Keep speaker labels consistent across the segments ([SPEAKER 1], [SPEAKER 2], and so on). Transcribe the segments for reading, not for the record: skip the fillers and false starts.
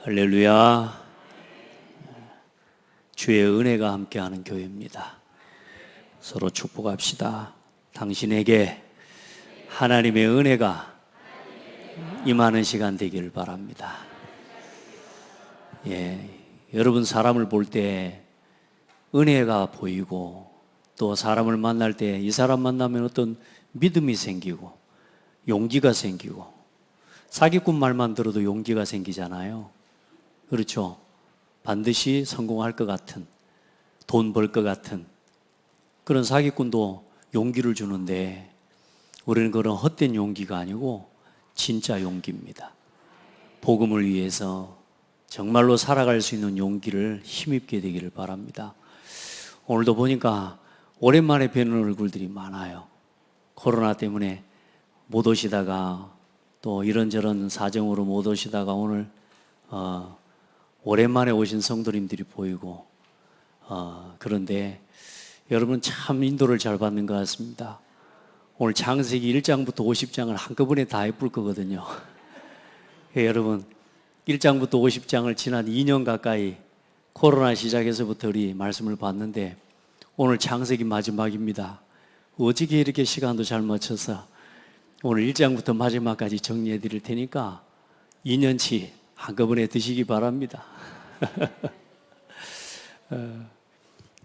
[SPEAKER 1] 할렐루야. 주의 은혜가 함께하는 교회입니다. 서로 축복합시다. 당신에게 하나님의 은혜가 임하는 시간 되기를 바랍니다. 여러분 사람을 볼 때 은혜가 보이고 또 사람을 만날 때 이 사람 만나면 어떤 믿음이 생기고 용기가 생기고 사기꾼 말만 들어도 용기가 생기잖아요. 그렇죠? 반드시 성공할 것 같은, 돈 벌 것 같은 그런 사기꾼도 용기를 주는데 우리는 그런 헛된 용기가 아니고 진짜 용기입니다. 복음을 위해서 정말로 살아갈 수 있는 용기를 힘입게 되기를 바랍니다. 오늘도 보니까 오랜만에 뵈는 얼굴들이 많아요. 코로나 때문에 못 오시다가 또 이런저런 사정으로 못 오시다가 오늘 오랜만에 오신 성도님들이 보이고 그런데 여러분 참 인도를 잘 받는 것 같습니다. 오늘 창세기 1장부터 50장을 한꺼번에 다 해볼 거거든요. 여러분 1장부터 50장을 지난 2년 가까이 코로나 시작해서부터 우리 말씀을 봤는데 오늘 창세기 마지막입니다. 어떻게 이렇게 시간도 잘 맞춰서 오늘 1장부터 마지막까지 정리해 드릴 테니까 2년치 한꺼번에 드시기 바랍니다.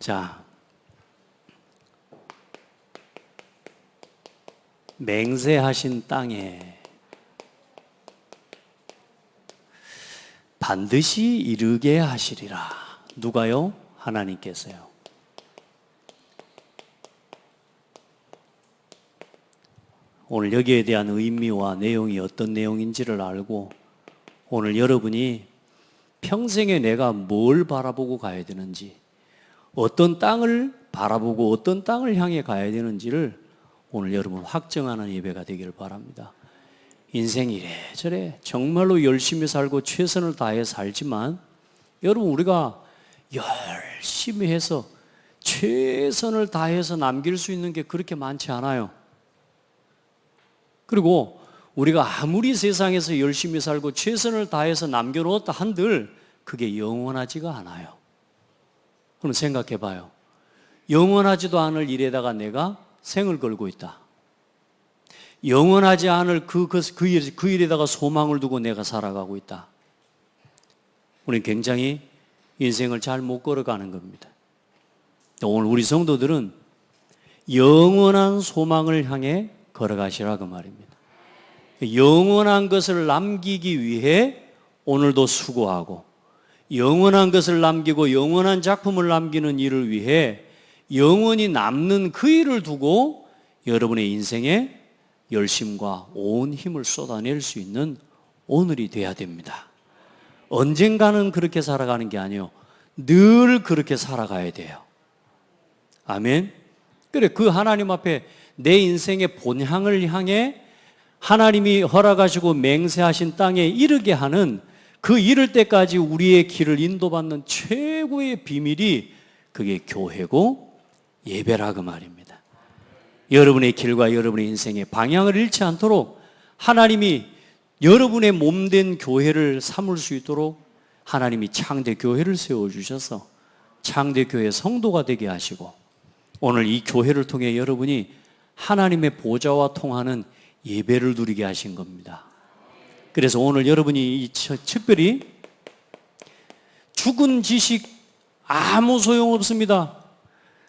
[SPEAKER 1] 자, 맹세하신 땅에 반드시 이르게 하시리라. 누가요? 하나님께서요. 오늘 여기에 대한 의미와 내용이 어떤 내용인지를 알고 오늘 여러분이 평생에 내가 뭘 바라보고 가야 되는지, 어떤 땅을 바라보고 어떤 땅을 향해 가야 되는지를 오늘 여러분 확정하는 예배가 되기를 바랍니다. 인생 이래저래 정말로 열심히 살고 최선을 다해 살지만 여러분 우리가 열심히 해서 최선을 다해서 남길 수 있는 게 그렇게 많지 않아요. 그리고 우리가 아무리 세상에서 열심히 살고 최선을 다해서 남겨놓았다 한들 그게 영원하지가 않아요. 그럼 생각해 봐요. 영원하지도 않을 일에다가 내가 생을 걸고 있다. 영원하지 않을 그 일에다가 소망을 두고 내가 살아가고 있다. 우리는 굉장히 인생을 잘 못 걸어가는 겁니다. 오늘 우리 성도들은 영원한 소망을 향해 걸어가시라 그 말입니다. 영원한 것을 남기기 위해 오늘도 수고하고 영원한 것을 남기고 영원한 작품을 남기는 일을 위해 영원히 남는 그 일을 두고 여러분의 인생에 열심과 온 힘을 쏟아낼 수 있는 오늘이 돼야 됩니다. 언젠가는 그렇게 살아가는 게 아니에요. 늘 그렇게 살아가야 돼요. 아멘. 그래, 그 하나님 앞에 내 인생의 본향을 향해 하나님이 허락하시고 맹세하신 땅에 이르게 하는 그 이를 때까지 우리의 길을 인도받는 최고의 비밀이 그게 교회고 예배라 그 말입니다. 여러분의 길과 여러분의 인생의 방향을 잃지 않도록 하나님이 여러분의 몸된 교회를 삼을 수 있도록 하나님이 창대 교회를 세워주셔서 창대 교회 성도가 되게 하시고 오늘 이 교회를 통해 여러분이 하나님의 보좌와 통하는 예배를 누리게 하신 겁니다. 그래서 오늘 여러분이 특별히 죽은 지식 아무 소용없습니다.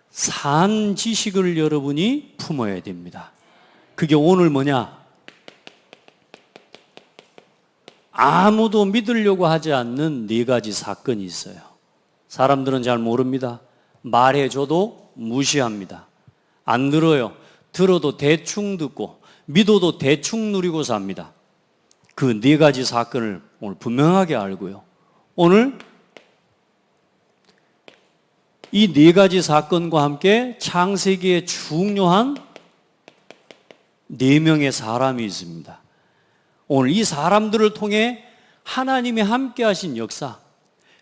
[SPEAKER 1] 산 지식을 여러분이 품어야 됩니다. 그게 오늘 뭐냐? 아무도 믿으려고 하지 않는 4가지 사건이 있어요. 사람들은 잘 모릅니다. 말해줘도 무시합니다. 안 들어요. 들어도 대충 듣고 믿어도 대충 누리고 삽니다. 그 4가지 사건을 오늘 분명하게 알고요. 오늘 이 4가지 사건과 함께 창세기에 중요한 4명의 사람이 있습니다. 오늘 이 사람들을 통해 하나님이 함께 하신 역사,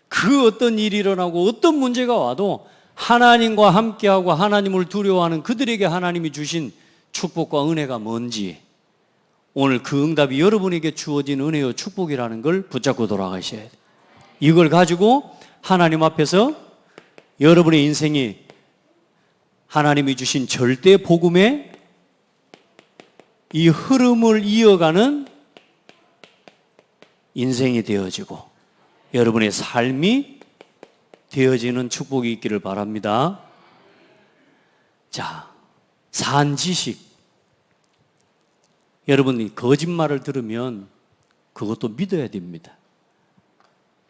[SPEAKER 1] 그 어떤 일이 일어나고 어떤 문제가 와도 하나님과 함께하고 하나님을 두려워하는 그들에게 하나님이 주신 축복과 은혜가 뭔지 오늘 그 응답이 여러분에게 주어진 은혜요 축복이라는 걸 붙잡고 돌아가셔야 돼요. 이걸 가지고 하나님 앞에서 여러분의 인생이 하나님이 주신 절대 복음의 이 흐름을 이어가는 인생이 되어지고 여러분의 삶이 되어지는 축복이 있기를 바랍니다. 자, 산지식. 여러분이 거짓말을 들으면 그것도 믿어야 됩니다.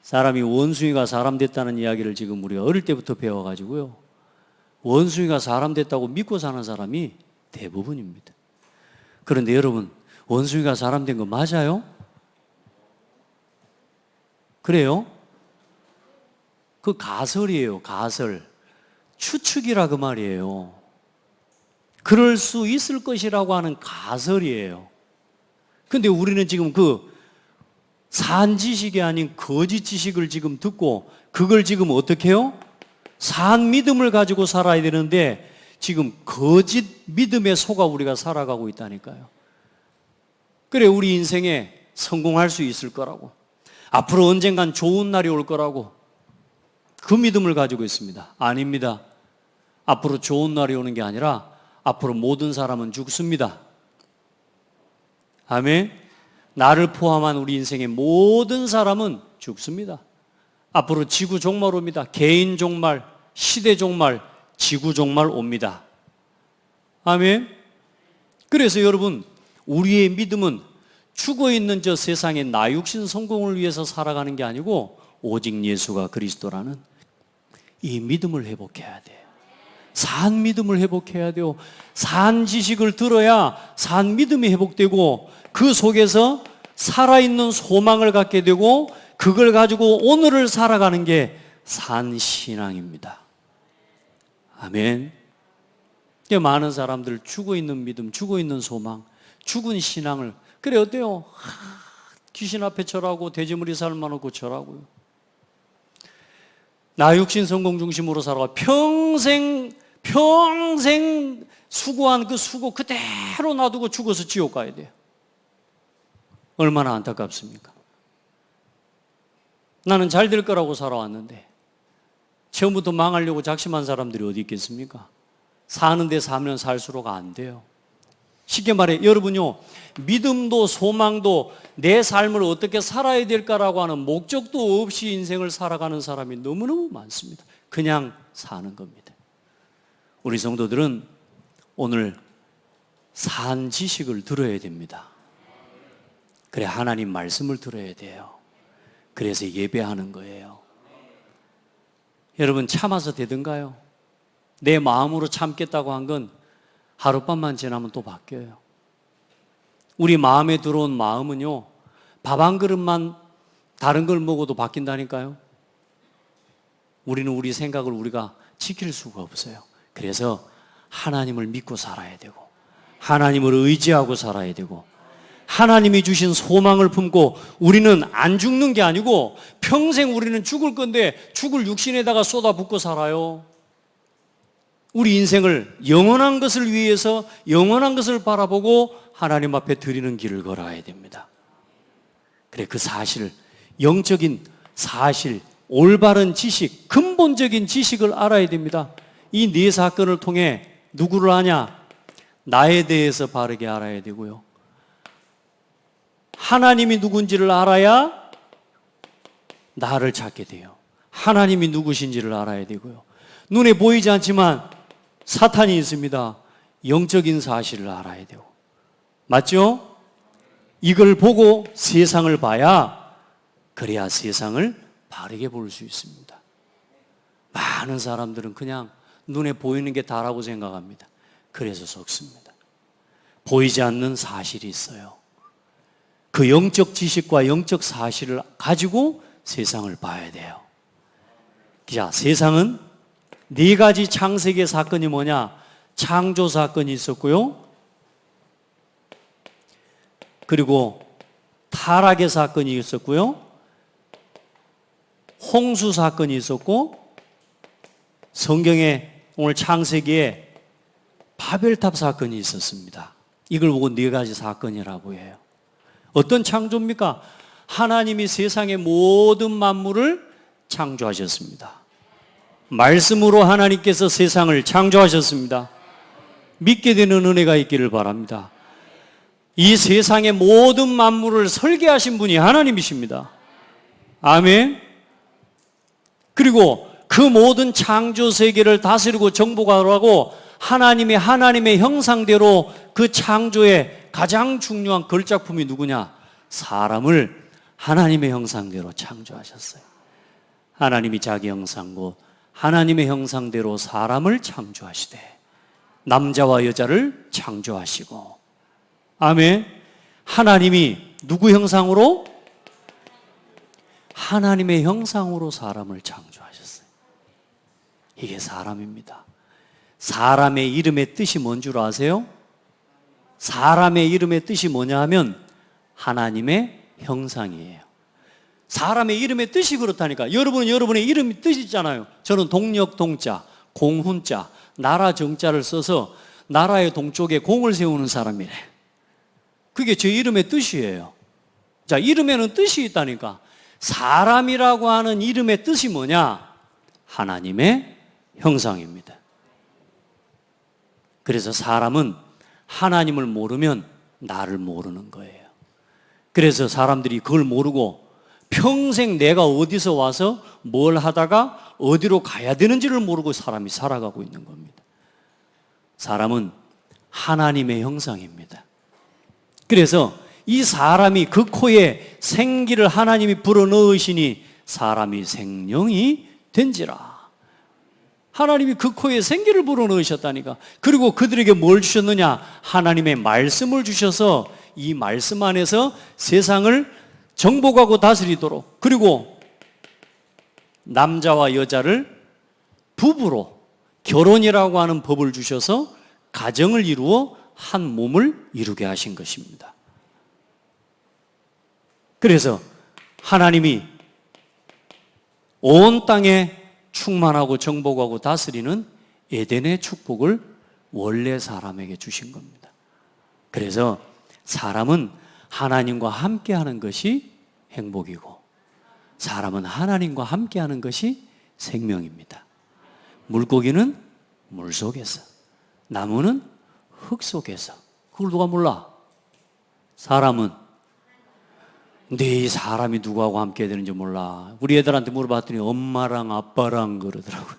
[SPEAKER 1] 사람이 원숭이가 사람 됐다는 이야기를 지금 우리가 어릴 때부터 배워가지고요. 원숭이가 사람 됐다고 믿고 사는 사람이 대부분입니다. 그런데 여러분, 원숭이가 사람 된 거 맞아요? 그래요? 그 가설이에요, 가설. 추측이라 그 말이에요. 그럴 수 있을 것이라고 하는 가설이에요. 근데 우리는 지금 그 산지식이 아닌 거짓 지식을 지금 듣고 그걸 지금 어떻게 해요? 산 믿음을 가지고 살아야 되는데 지금 거짓 믿음에 속아 우리가 살아가고 있다니까요. 그래, 우리 인생에 성공할 수 있을 거라고, 앞으로 언젠간 좋은 날이 올 거라고 그 믿음을 가지고 있습니다. 아닙니다. 앞으로 좋은 날이 오는 게 아니라 앞으로 모든 사람은 죽습니다. 아멘. 나를 포함한 우리 인생의 모든 사람은 죽습니다. 앞으로 지구 종말 옵니다. 개인 종말, 시대 종말, 지구 종말 옵니다. 아멘. 그래서 여러분, 우리의 믿음은 죽어있는 저 세상의 나 육신 성공을 위해서 살아가는 게 아니고 오직 예수가 그리스도라는 이 믿음을 회복해야 돼요. 산 믿음을 회복해야 돼요. 산 지식을 들어야 산 믿음이 회복되고 그 속에서 살아있는 소망을 갖게 되고 그걸 가지고 오늘을 살아가는 게 산 신앙입니다. 아멘. 많은 사람들 죽어있는 믿음, 죽어있는 소망, 죽은 신앙을, 그래 어때요? 귀신 앞에 절하고 돼지머리 살만 없고 절하고요. 나 육신 성공 중심으로 살아가 평생 수고한 그 수고 그대로 놔두고 죽어서 지옥 가야 돼요. 얼마나 안타깝습니까? 나는 잘 될 거라고 살아왔는데 처음부터 망하려고 작심한 사람들이 어디 있겠습니까? 사는데 사면 살수록 안 돼요. 쉽게 말해 여러분요, 믿음도 소망도 내 삶을 어떻게 살아야 될까라고 하는 목적도 없이 인생을 살아가는 사람이 너무너무 많습니다. 그냥 사는 겁니다. 우리 성도들은 오늘 산 지식을 들어야 됩니다. 그래, 하나님 말씀을 들어야 돼요. 그래서 예배하는 거예요. 여러분, 참아서 되든가요? 내 마음으로 참겠다고 한 건 하룻밤만 지나면 또 바뀌어요. 우리 마음에 들어온 마음은요, 밥 한 그릇만 다른 걸 먹어도 바뀐다니까요. 우리는 우리 생각을 우리가 지킬 수가 없어요. 그래서 하나님을 믿고 살아야 되고 하나님을 의지하고 살아야 되고 하나님이 주신 소망을 품고 우리는 안 죽는 게 아니고 평생 우리는 죽을 건데 죽을 육신에다가 쏟아붓고 살아요. 우리 인생을 영원한 것을 위해서 영원한 것을 바라보고 하나님 앞에 드리는 길을 걸어야 됩니다. 그래, 그 사실, 영적인 사실, 올바른 지식, 근본적인 지식을 알아야 됩니다. 이 네 사건을 통해 누구를 아냐? 나에 대해서 바르게 알아야 되고요. 하나님이 누군지를 알아야 나를 찾게 돼요. 하나님이 누구신지를 알아야 되고요. 눈에 보이지 않지만 사탄이 있습니다. 영적인 사실을 알아야 되고. 맞죠? 이걸 보고 세상을 봐야, 그래야 세상을 바르게 볼 수 있습니다. 많은 사람들은 그냥 눈에 보이는 게 다라고 생각합니다. 그래서 속습니다. 보이지 않는 사실이 있어요. 그 영적 지식과 영적 사실을 가지고 세상을 봐야 돼요. 자, 세상은 네 가지 창세기의 사건이 뭐냐? 창조 사건이 있었고요. 그리고 타락의 사건이 있었고요. 홍수 사건이 있었고, 성경에 오늘 창세기에 바벨탑 사건이 있었습니다. 이걸 보고 네 가지 사건이라고 해요. 어떤 창조입니까? 하나님이 세상의 모든 만물을 창조하셨습니다. 말씀으로 하나님께서 세상을 창조하셨습니다. 믿게 되는 은혜가 있기를 바랍니다. 이 세상의 모든 만물을 설계하신 분이 하나님이십니다. 아멘. 그리고 그 모든 창조 세계를 다스리고 정복하라고 하나님의 형상대로 그 창조의 가장 중요한 걸작품이 누구냐? 사람을 하나님의 형상대로 창조하셨어요. 하나님이 자기 형상고 하나님의 형상대로 사람을 창조하시되 남자와 여자를 창조하시고, 아멘. 하나님이 누구 형상으로? 하나님의 형상으로 사람을 창조하셨어요. 이게 사람입니다. 사람의 이름의 뜻이 뭔 줄 아세요? 사람의 이름의 뜻이 뭐냐 하면 하나님의 형상이에요. 사람의 이름의 뜻이 그렇다니까. 여러분은 여러분의 이름이 뜻이 있잖아요. 저는 동력 동자, 공훈자, 나라 정자를 써서 나라의 동쪽에 공을 세우는 사람이래. 그게 제 이름의 뜻이에요. 자, 이름에는 뜻이 있다니까. 사람이라고 하는 이름의 뜻이 뭐냐? 하나님의 형상입니다. 그래서 사람은 하나님을 모르면 나를 모르는 거예요. 그래서 사람들이 그걸 모르고 평생 내가 어디서 와서 뭘 하다가 어디로 가야 되는지를 모르고 사람이 살아가고 있는 겁니다. 사람은 하나님의 형상입니다. 그래서 이 사람이 그 코에 생기를 하나님이 불어넣으시니 사람이 생명이 된지라. 하나님이 그 코에 생기를 불어넣으셨다니까. 그리고 그들에게 뭘 주셨느냐? 하나님의 말씀을 주셔서 이 말씀 안에서 세상을 정복하고 다스리도록, 그리고 남자와 여자를 부부로 결혼이라고 하는 법을 주셔서 가정을 이루어 한 몸을 이루게 하신 것입니다. 그래서 하나님이 온 땅에 충만하고 정복하고 다스리는 에덴의 축복을 원래 사람에게 주신 겁니다. 그래서 사람은 하나님과 함께하는 것이 행복이고 사람은 하나님과 함께하는 것이 생명입니다. 물고기는 물속에서, 나무는 흙 속에서. 그걸 누가 몰라? 사람은. 근데 이 사람이 누구하고 함께 해야 되는지 몰라. 우리 애들한테 물어봤더니 엄마랑 아빠랑 그러더라고요.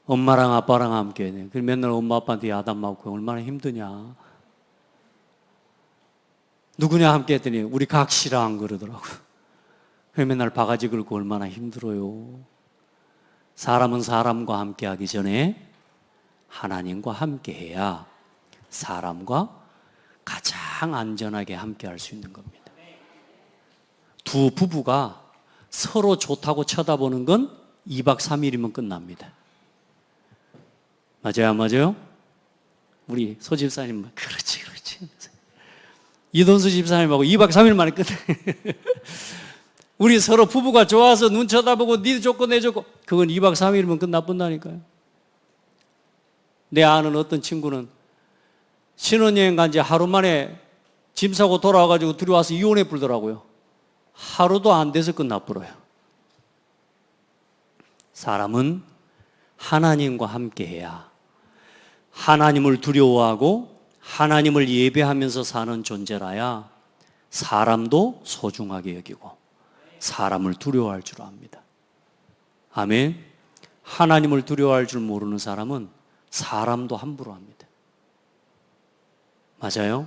[SPEAKER 1] 엄마랑 아빠랑 함께 해야 돼. 그래서 맨날 엄마 아빠한테 야단 맞고 얼마나 힘드냐. 누구냐 함께 했더니 우리 각시랑 그러더라고요. 그래서 맨날 바가지 긁고 얼마나 힘들어요. 사람은 사람과 함께 하기 전에 하나님과 함께 해야 사람과 가장 안전하게 함께 할 수 있는 겁니다. 두 부부가 서로 좋다고 쳐다보는 건 2박 3일이면 끝납니다. 맞아요, 안 맞아요? 우리 소 집사님, 그렇지. 이돈수 집사님하고 2박 3일 만에 끝내. 우리 서로 부부가 좋아서 눈 쳐다보고 니도 좋고 내 좋고, 그건 2박 3일이면 끝나본다니까요. 내 아는 어떤 친구는 신혼여행 간 지 하루 만에 짐 싸고 돌아와가지고 둘이 와서 이혼해 불더라고요. 하루도 안 돼서 끝나버려요. 사람은 하나님과 함께 해야 하나님을 두려워하고 하나님을 예배하면서 사는 존재라야 사람도 소중하게 여기고 사람을 두려워할 줄 압니다. 아멘. 하나님을 두려워할 줄 모르는 사람은 사람도 함부로 합니다. 맞아요?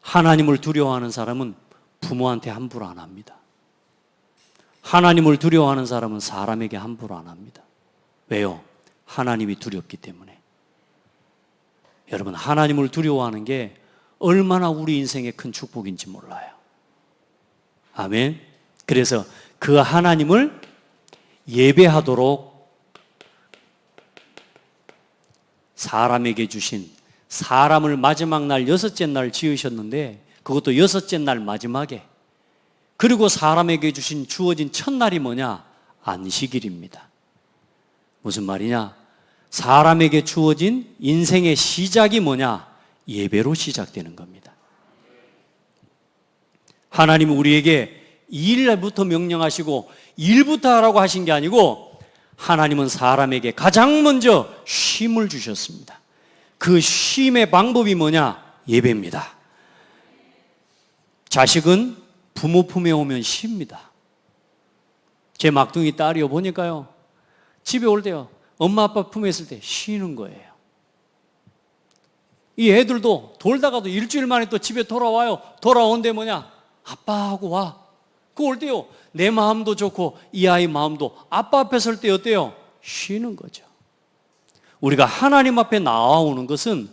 [SPEAKER 1] 하나님을 두려워하는 사람은 부모한테 함부로 안 합니다. 하나님을 두려워하는 사람은 사람에게 함부로 안 합니다. 왜요? 하나님이 두렵기 때문에. 여러분, 하나님을 두려워하는 게 얼마나 우리 인생의 큰 축복인지 몰라요. 아멘. 그래서 그 하나님을 예배하도록 사람에게 주신, 사람을 마지막 날 6째 날 지으셨는데 그것도 6째 날 마지막에, 그리고 사람에게 주어진 첫날이 뭐냐? 안식일입니다. 무슨 말이냐? 사람에게 주어진 인생의 시작이 뭐냐? 예배로 시작되는 겁니다. 하나님은 우리에게 일부터 명령하시고 일부터 하라고 하신 게 아니고 하나님은 사람에게 가장 먼저 쉼을 주셨습니다. 그 쉼의 방법이 뭐냐? 예배입니다. 자식은 부모 품에 오면 쉽니다. 제 막둥이 딸이요 보니까요, 집에 올 때요 엄마 아빠 품에 있을 때 쉬는 거예요. 이 애들도 돌다가도 일주일 만에 또 집에 돌아와요. 돌아온데 뭐냐? 아빠하고 와. 그 올 때요 내 마음도 좋고 이 아이 마음도 아빠 앞에 설 때 어때요? 쉬는 거죠. 우리가 하나님 앞에 나와오는 것은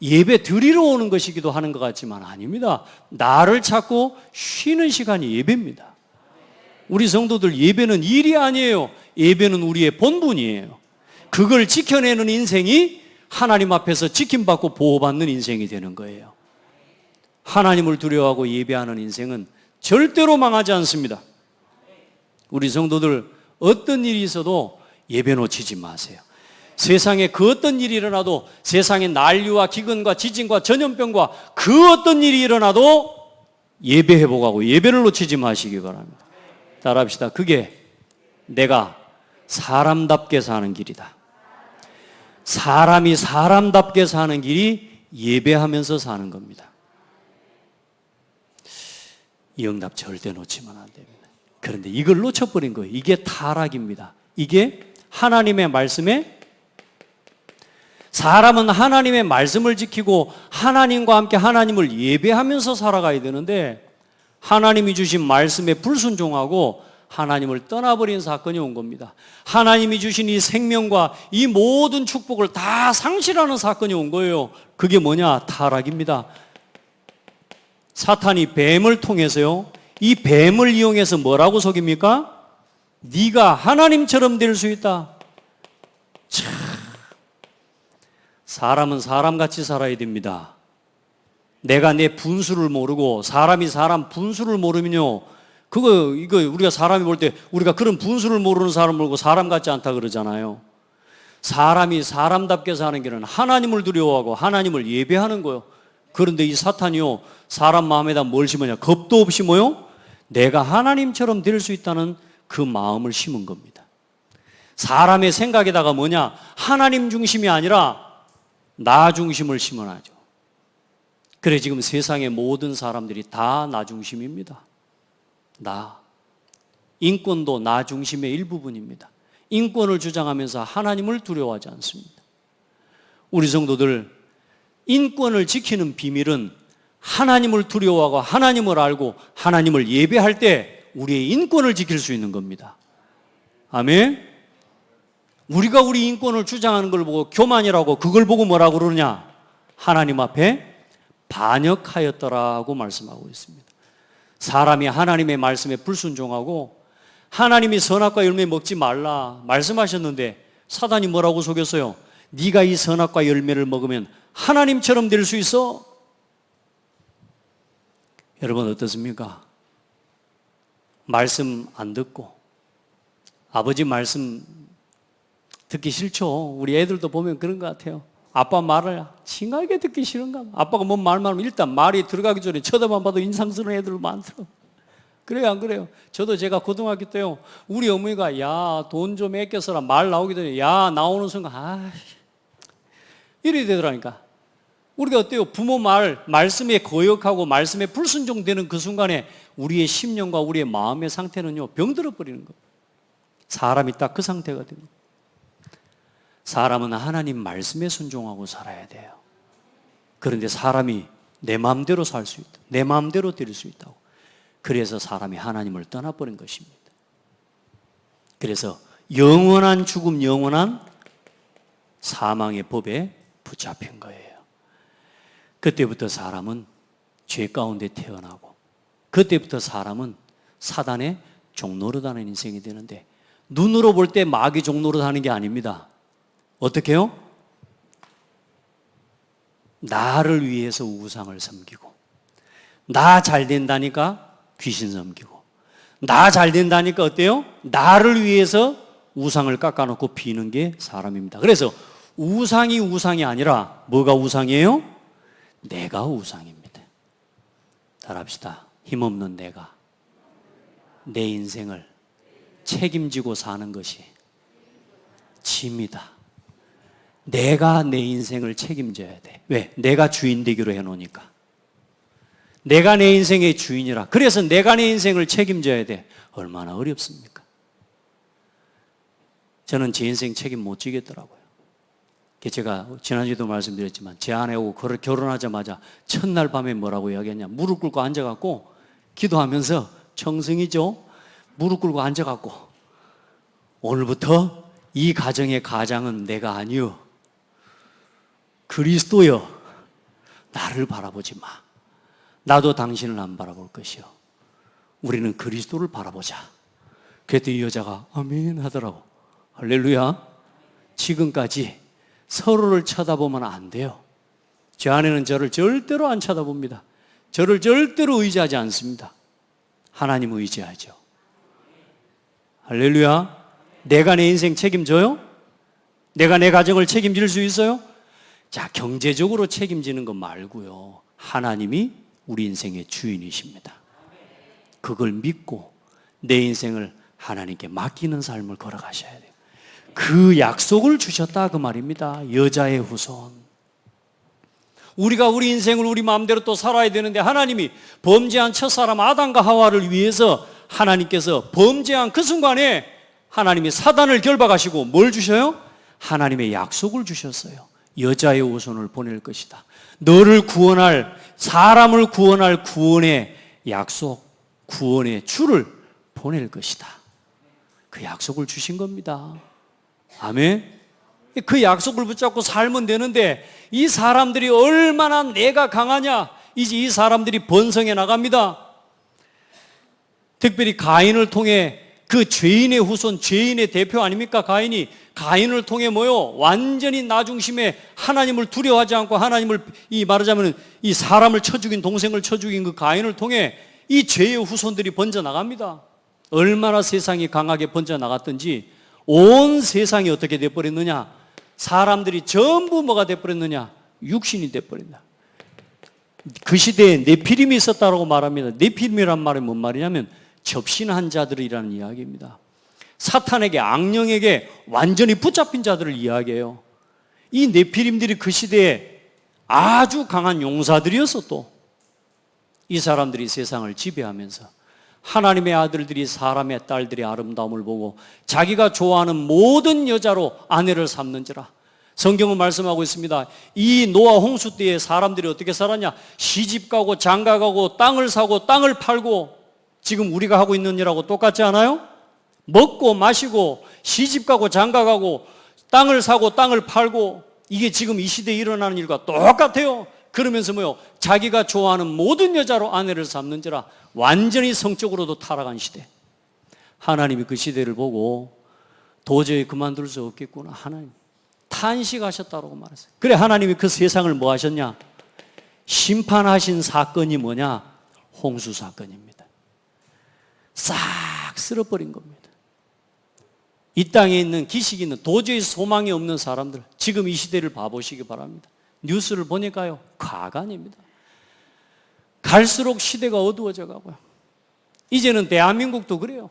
[SPEAKER 1] 예배 드리러 오는 것이기도 하는 것 같지만 아닙니다. 나를 찾고 쉬는 시간이 예배입니다. 우리 성도들, 예배는 일이 아니에요. 예배는 우리의 본분이에요. 그걸 지켜내는 인생이 하나님 앞에서 지킴받고 보호받는 인생이 되는 거예요. 하나님을 두려워하고 예배하는 인생은 절대로 망하지 않습니다. 우리 성도들, 어떤 일이 있어도 예배 놓치지 마세요. 세상에 그 어떤 일이 일어나도, 세상에 난리와 기근과 지진과 전염병과 그 어떤 일이 일어나도 예배 회복하고 예배를 놓치지 마시기 바랍니다. 따라합시다. 그게 내가 사람답게 사는 길이다. 사람이 사람답게 사는 길이 예배하면서 사는 겁니다. 이 응답 절대 놓치면 안 됩니다. 그런데 이걸 놓쳐버린 거예요. 이게 타락입니다. 이게 하나님의 말씀에, 사람은 하나님의 말씀을 지키고 하나님과 함께 하나님을 예배하면서 살아가야 되는데, 하나님이 주신 말씀에 불순종하고 하나님을 떠나버린 사건이 온 겁니다. 하나님이 주신 이 생명과 이 모든 축복을 다 상실하는 사건이 온 거예요. 그게 뭐냐? 타락입니다. 사탄이 뱀을 통해서요, 이 뱀을 이용해서 뭐라고 속입니까? 네가 하나님처럼 될 수 있다. 참, 사람은 사람같이 살아야 됩니다. 내가 내 분수를 모르고 사람이 사람 분수를 모르면요, 이거 우리가 사람이 볼 때 우리가 그런 분수를 모르는 사람을 보고 사람 같지 않다 그러잖아요. 사람이 사람답게 사는 길은 하나님을 두려워하고 하나님을 예배하는 거예요. 그런데 이 사탄이요, 사람 마음에다 뭘 심으냐? 겁도 없이 뭐요? 내가 하나님처럼 될 수 있다는 그 마음을 심은 겁니다. 사람의 생각에다가 뭐냐? 하나님 중심이 아니라 나 중심을 심어놔죠. 그래 지금 세상의 모든 사람들이 다 나 중심입니다. 인권도 나 중심의 일부분입니다. 인권을 주장하면서 하나님을 두려워하지 않습니다. 우리 성도들, 인권을 지키는 비밀은 하나님을 두려워하고 하나님을 알고 하나님을 예배할 때 우리의 인권을 지킬 수 있는 겁니다. 아멘. 우리가 우리 인권을 주장하는 걸 보고 교만이라고, 그걸 보고 뭐라고 그러냐? 하나님 앞에 반역하였더라고 말씀하고 있습니다. 사람이 하나님의 말씀에 불순종하고 하나님이 선악과 열매 먹지 말라 말씀하셨는데 사단이 뭐라고 속였어요? 네가 이 선악과 열매를 먹으면 하나님처럼 될 수 있어? 여러분 어떻습니까? 말씀 안 듣고, 아버지 말씀 듣기 싫죠. 우리 애들도 보면 그런 것 같아요. 아빠 말을 심하게 듣기 싫은가 봐. 아빠가 뭔 말만 하면 일단 말이 들어가기 전에 쳐다만 봐도 인상스러운 애들 많더라고요. 그래요 안 그래요? 저도 제가 고등학교 때요, 우리 어머니가 야 돈 좀 아껴서라 말 나오기 전에 야 나오는 순간 이래 되더라니까. 우리가 어때요? 부모 말씀에 거역하고 말씀에 불순종되는 그 순간에 우리의 심령과 우리의 마음의 상태는요 병들어 버리는 거예요. 사람이 딱 그 상태가 됩니다. 사람은 하나님 말씀에 순종하고 살아야 돼요. 그런데 사람이 내 마음대로 살 수 있다, 내 마음대로 될 수 있다고. 그래서 사람이 하나님을 떠나버린 것입니다. 그래서 영원한 죽음, 영원한 사망의 법에 붙잡힌 거예요. 그때부터 사람은 죄 가운데 태어나고, 그때부터 사람은 사단의 종노릇하는 인생이 되는데, 눈으로 볼 때 마귀 종노릇하는 게 아닙니다. 어떻게 해요? 나를 위해서 우상을 섬기고, 나 잘 된다니까 귀신 섬기고, 나 잘 된다니까 어때요? 나를 위해서 우상을 깎아놓고 비는 게 사람입니다. 그래서 우상이 아니라 뭐가 우상이에요? 내가 우상입니다. 따라합시다. 힘없는 내가 내 인생을 책임지고 사는 것이 짐이다. 내가 내 인생을 책임져야 돼. 왜? 내가 주인 되기로 해놓으니까. 내가 내 인생의 주인이라. 그래서 내가 내 인생을 책임져야 돼. 얼마나 어렵습니까? 저는 제 인생 책임 못 지겠더라고요. 제가 지난주에도 말씀드렸지만 제 아내하고 결혼하자마자 첫날 밤에 뭐라고 이야기했냐. 무릎 꿇고 앉아갖고 기도하면서 청승이죠. 무릎 꿇고 앉아갖고 오늘부터 이 가정의 가장은 내가 아니요 그리스도여. 나를 바라보지 마. 나도 당신을 안 바라볼 것이요. 우리는 그리스도를 바라보자. 그랬더니 이 여자가 아멘 하더라고. 할렐루야. 지금까지 서로를 쳐다보면 안 돼요. 제 아내는 저를 절대로 안 쳐다봅니다. 저를 절대로 의지하지 않습니다. 하나님을 의지하죠. 할렐루야. 내가 내 인생 책임져요? 내가 내 가정을 책임질 수 있어요? 자, 경제적으로 책임지는 것 말고요. 하나님이 우리 인생의 주인이십니다. 그걸 믿고 내 인생을 하나님께 맡기는 삶을 걸어가셔야 돼요. 그 약속을 주셨다 그 말입니다. 여자의 후손. 우리가 우리 인생을 우리 마음대로 또 살아야 되는데 하나님이 범죄한 첫사람 아담과 하와를 위해서 하나님께서 범죄한 그 순간에 하나님이 사단을 결박하시고 뭘 주셔요? 하나님의 약속을 주셨어요. 여자의 후손을 보낼 것이다. 너를 구원할, 사람을 구원할 구원의 약속, 구원의 주를 보낼 것이다. 그 약속을 주신 겁니다. 아멘. 그 약속을 붙잡고 살면 되는데 이 사람들이 얼마나 내가 강하냐. 이제 이 사람들이 번성해 나갑니다. 특별히 가인을 통해 그 죄인의 후손, 죄인의 대표 아닙니까? 가인을 통해 뭐요? 완전히 나 중심에 하나님을 두려워하지 않고 하나님을 말하자면 이 사람을 쳐 죽인, 동생을 쳐 죽인 그 가인을 통해 이 죄의 후손들이 번져 나갑니다. 얼마나 세상이 강하게 번져 나갔든지 온 세상이 어떻게 돼버렸느냐? 사람들이 전부 뭐가 돼버렸느냐? 육신이 돼버린다. 그 시대에 네피림이 있었다고 말합니다. 네피림이란 말이 뭔 말이냐면 접신한 자들이라는 이야기입니다. 사탄에게, 악령에게 완전히 붙잡힌 자들을 이야기해요. 이 네피림들이 그 시대에 아주 강한 용사들이어서 또 이 사람들이 세상을 지배하면서 하나님의 아들들이 사람의 딸들의 아름다움을 보고 자기가 좋아하는 모든 여자로 아내를 삼는지라. 성경은 말씀하고 있습니다. 이 노아 홍수 때에 사람들이 어떻게 살았냐? 시집가고 장가가고 땅을 사고 땅을 팔고 지금 우리가 하고 있는 일하고 똑같지 않아요? 먹고 마시고 시집가고 장가가고 땅을 사고 땅을 팔고 이게 지금 이 시대에 일어나는 일과 똑같아요. 그러면서 뭐요? 자기가 좋아하는 모든 여자로 아내를 삼는지라. 완전히 성적으로도 타락한 시대. 하나님이 그 시대를 보고 도저히 그만둘 수 없겠구나. 하나님 탄식하셨다고 말했어요. 그래 하나님이 그 세상을 뭐 하셨냐? 심판하신 사건이 뭐냐? 홍수 사건입니다. 싹 쓸어버린 겁니다. 이 땅에 있는 기식이 있는 도저히 소망이 없는 사람들, 지금 이 시대를 봐보시기 바랍니다. 뉴스를 보니까요, 가관입니다. 갈수록 시대가 어두워져 가고요. 이제는 대한민국도 그래요.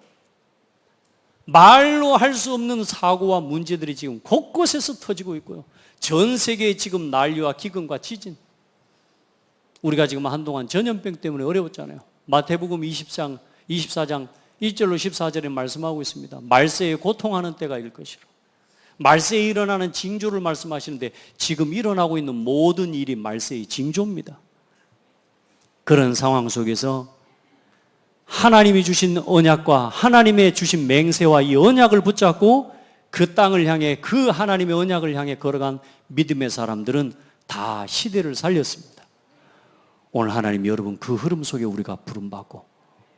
[SPEAKER 1] 말로 할 수 없는 사고와 문제들이 지금 곳곳에서 터지고 있고요. 전 세계에 지금 난리와 기근과 지진. 우리가 지금 한동안 전염병 때문에 어려웠잖아요. 마태복음 24장 1절로 14절에 말씀하고 있습니다. 말세에 고통하는 때가 일 것이라. 말세에 일어나는 징조를 말씀하시는데 지금 일어나고 있는 모든 일이 말세의 징조입니다. 그런 상황 속에서 하나님이 주신 언약과 하나님의 주신 맹세와 이 언약을 붙잡고 그 땅을 향해, 그 하나님의 언약을 향해 걸어간 믿음의 사람들은 다 시대를 살렸습니다. 오늘 하나님 여러분 그 흐름 속에 우리가 부름받고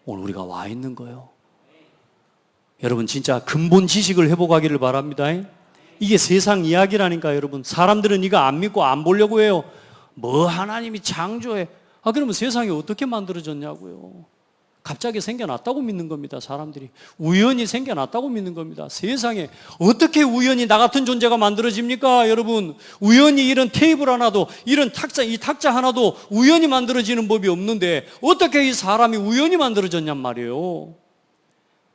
[SPEAKER 1] 오늘 우리가 와 있는 거예요. 여러분 진짜 근본 지식을 회복하기를 바랍니다. 이게 세상 이야기라니까. 여러분 사람들은 이거 안 믿고 안 보려고 해요. 뭐 하나님이 창조해. 그러면 세상이 어떻게 만들어졌냐고요. 갑자기 생겨났다고 믿는 겁니다. 사람들이 우연히 생겨났다고 믿는 겁니다. 세상에 어떻게 우연히 나 같은 존재가 만들어집니까? 여러분, 우연히 이런 테이블 하나도, 이런 탁자, 이 탁자 하나도 우연히 만들어지는 법이 없는데 어떻게 이 사람이 우연히 만들어졌냔 말이에요.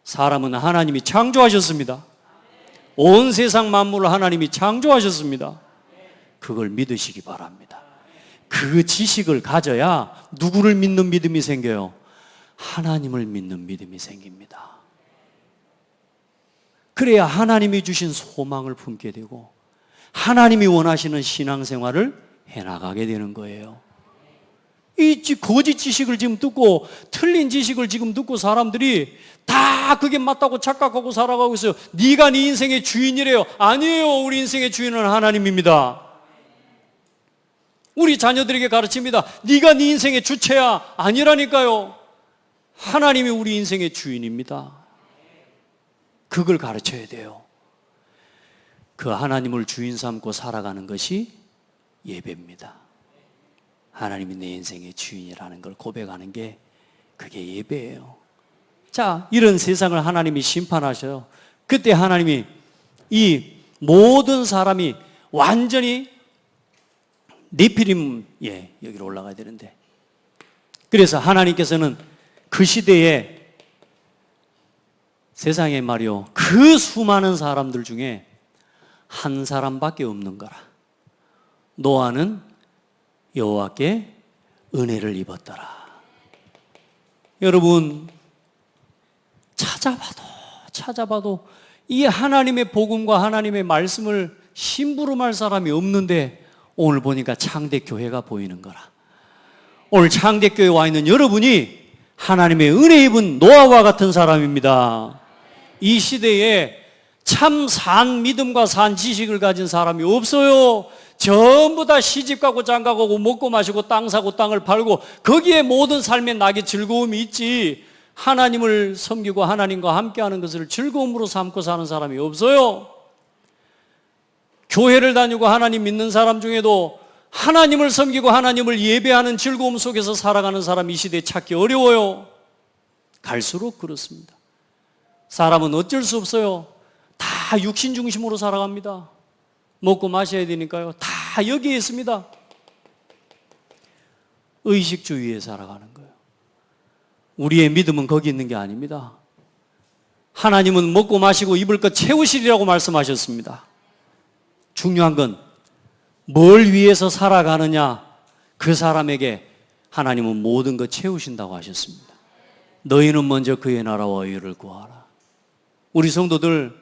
[SPEAKER 1] 사람은 하나님이 창조하셨습니다. 온 세상 만물을 하나님이 창조하셨습니다. 그걸 믿으시기 바랍니다. 그 지식을 가져야 누구를 믿는 믿음이 생겨요? 하나님을 믿는 믿음이 생깁니다. 그래야 하나님이 주신 소망을 품게 되고 하나님이 원하시는 신앙생활을 해나가게 되는 거예요. 이 거짓 지식을 지금 듣고, 틀린 지식을 지금 듣고 사람들이 다 그게 맞다고 착각하고 살아가고 있어요. 네가 네 인생의 주인이래요. 아니에요. 우리 인생의 주인은 하나님입니다. 우리 자녀들에게 가르칩니다. 네가 네 인생의 주체야. 아니라니까요. 하나님이 우리 인생의 주인입니다. 그걸 가르쳐야 돼요. 그 하나님을 주인 삼고 살아가는 것이 예배입니다. 하나님이 내 인생의 주인이라는 걸 고백하는 게 그게 예배예요. 자, 이런 세상을 하나님이 심판하셔요. 그때 하나님이 이 모든 사람이 완전히 네피림, 여기로 올라가야 되는데, 그래서 하나님께서는 그 시대에 세상에 말이요, 그 수많은 사람들 중에 한 사람밖에 없는 거라. 노아는 여호와께 은혜를 입었더라. 여러분, 찾아봐도 이 하나님의 복음과 하나님의 말씀을 심부름할 사람이 없는데 오늘 보니까 창대교회가 보이는 거라. 오늘 창대교회에 와 있는 여러분이 하나님의 은혜 입은 노아와 같은 사람입니다. 이 시대에 참 산 믿음과 산 지식을 가진 사람이 없어요. 전부 다 시집가고 장가가고 먹고 마시고 땅 사고 땅을 팔고 거기에 모든 삶의 낙의 즐거움이 있지, 하나님을 섬기고 하나님과 함께하는 것을 즐거움으로 삼고 사는 사람이 없어요. 교회를 다니고 하나님 믿는 사람 중에도 하나님을 섬기고 하나님을 예배하는 즐거움 속에서 살아가는 사람 이 시대에 찾기 어려워요. 갈수록 그렇습니다. 사람은 어쩔 수 없어요. 다 육신 중심으로 살아갑니다. 먹고 마셔야 되니까요. 다 여기에 있습니다. 의식주의에 살아가는 거예요. 우리의 믿음은 거기 있는 게 아닙니다. 하나님은 먹고 마시고 입을 것 채우시리라고 말씀하셨습니다. 중요한 건 뭘 위해서 살아가느냐, 그 사람에게 하나님은 모든 것 채우신다고 하셨습니다. 너희는 먼저 그의 나라와 의를 구하라. 우리 성도들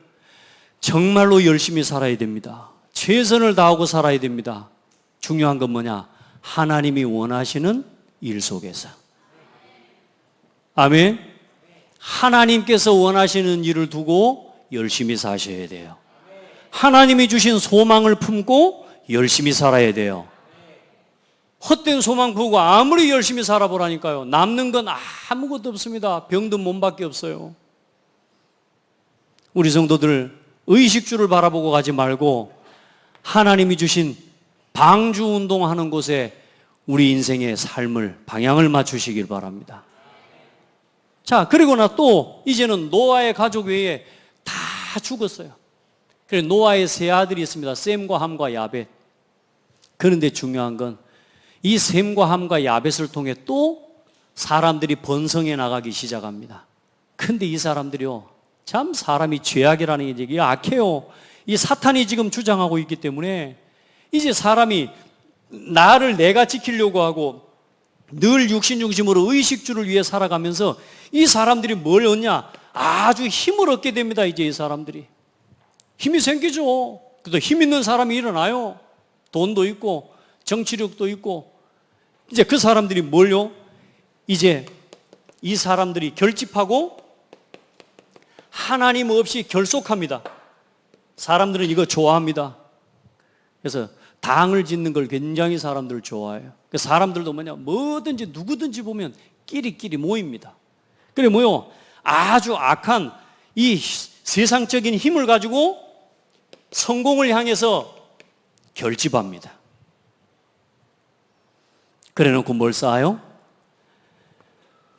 [SPEAKER 1] 정말로 열심히 살아야 됩니다. 최선을 다하고 살아야 됩니다. 중요한 건 뭐냐? 하나님이 원하시는 일 속에서. 아멘. 하나님께서 원하시는 일을 두고 열심히 사셔야 돼요. 하나님이 주신 소망을 품고 열심히 살아야 돼요. 헛된 소망 품고 아무리 열심히 살아보라니까요, 남는 건 아무것도 없습니다. 병든 몸밖에 없어요. 우리 성도들 의식주를 바라보고 가지 말고 하나님이 주신 방주 운동하는 곳에 우리 인생의 삶을, 방향을 맞추시길 바랍니다. 자, 그리고 나 또 이제는 노아의 가족 외에 다 죽었어요. 그래서 노아의 세 아들이 있습니다. 셈과 함과 야벳. 그런데 중요한 건 이 셈과 함과 야벳을 통해 또 사람들이 번성해 나가기 시작합니다. 근데 이 사람들이요, 참 사람이 죄악이라는 게 이게 악해요. 이 사탄이 지금 주장하고 있기 때문에 이제 사람이 나를 내가 지키려고 하고 늘 육신 중심으로 의식주를 위해 살아가면서 이 사람들이 뭘 얻냐? 아주 힘을 얻게 됩니다. 이제 이 사람들이 힘이 생기죠. 그래도 힘 있는 사람이 일어나요. 돈도 있고 정치력도 있고. 이제 그 사람들이 뭘요? 이제 이 사람들이 결집하고 하나님 없이 결속합니다. 사람들은 이거 좋아합니다. 그래서 당을 짓는 걸 굉장히 사람들 좋아해요. 사람들도 뭐든지 누구든지 보면 끼리끼리 모입니다. 그래 뭐요? 아주 악한 이 세상적인 힘을 가지고 성공을 향해서 결집합니다. 그래 놓고 뭘 쌓아요?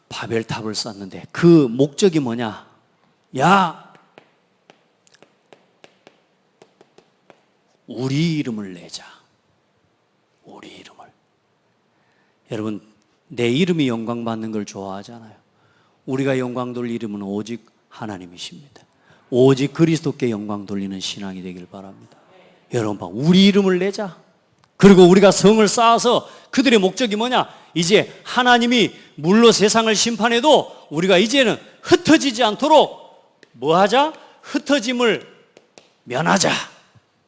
[SPEAKER 1] 바벨탑을 쌓는데 그 목적이 뭐냐? 야, 우리 이름을 내자. 우리 이름을. 여러분, 내 이름이 영광받는 걸 좋아하잖아요. 우리가 영광 돌릴 이름은 오직 하나님이십니다. 오직 그리스도께 영광 돌리는 신앙이 되길 바랍니다. 여러분, 우리 이름을 내자. 그리고 우리가 성을 쌓아서 그들의 목적이 뭐냐? 이제 하나님이 물로 세상을 심판해도 우리가 이제는 흩어지지 않도록 뭐 하자? 흩어짐을 면하자.